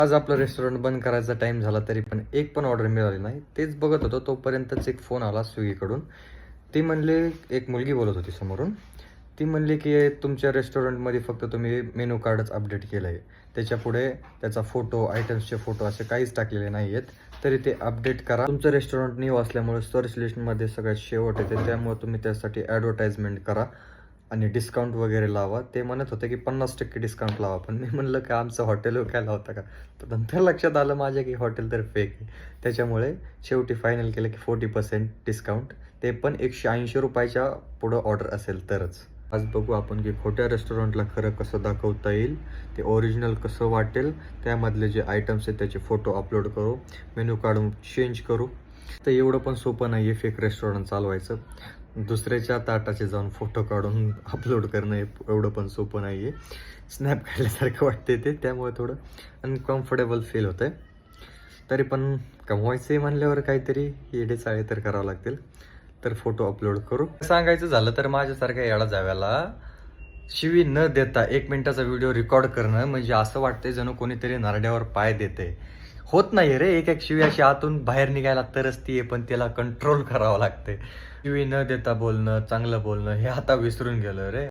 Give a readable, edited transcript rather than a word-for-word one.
आज आपलं रेस्टॉरंट बंद करायचा टाईम झाला तरी पण एक पण ऑर्डर मिळाली नाही. तेच बघत होतो तोपर्यंतच एक फोन आला स्विगीकडून. ती म्हणले, एक मुलगी बोलत होती समोरून. ती म्हणली की तुमच्या रेस्टॉरंटमध्ये फक्त तुम्ही मेनू कार्डच अपडेट केलं आहे. त्याच्यापुढे त्याचा फोटो, आयटम्सचे फोटो असे काहीच टाकलेले नाही आहेत. तरी ते अपडेट करा. तुमचं रेस्टॉरंट न्यू असल्यामुळे सर्च लिस्टमध्ये सगळ्यात शेवट येते. त्यामुळे तुम्ही त्यासाठी ॲडव्हर्टाइजमेंट करा आणि डिस्काउंट वगैरे लावा. ते म्हणत होते की 50% डिस्काउंट लावा. पण मी म्हणलं की आमचं हॉटेल विकायला होतं का? तर नंतर लक्षात आलं माझ्या की हॉटेल तर फेक आहे. त्याच्यामुळे शेवटी फायनल केलं की 40% डिस्काउंट. ते पण ₹180च्या पुढं ऑर्डर असेल तरच. आज बघू आपण की खोट्या रेस्टॉरंटला खरं कसं दाखवता येईल, ते ओरिजिनल कसं वाटेल. त्यामधले जे आयटम्स आहेत त्याचे फोटो अपलोड करू, मेनू काढून चेंज करू. तर एवढं पण सोपं नाही आहे फेक रेस्टॉरंट चालवायचं. दुसऱ्याच्या ताटाचे जाऊन फोटो काढून अपलोड करणं हे एवढं पण सोपं नाही आहे. स्नॅप काढल्यासारखं वाटते ते, त्यामुळे थोडं अनकम्फर्टेबल फील होतं आहे. तरी पण कमवायचं आहे म्हणल्यावर काहीतरी येडेचाळे तर करावं लागतील. तर फोटो अपलोड करू. सांगायचं झालं तर माझ्यासारख्या येडा जाव्याला शिवी न देता 1 मिनिटाचा व्हिडिओ रेकॉर्ड करणं म्हणजे असं वाटतंय जणू कोणीतरी नरड्यावर पाय देते. होत नाही रे, एक एक शिवी अशी आतून बाहेर निघायला तरच ती आहे, पण त्याला कंट्रोल करावं लागते. शिवी न देता बोलणं, चांगलं बोलणं हे आता विसरून गेलो रे.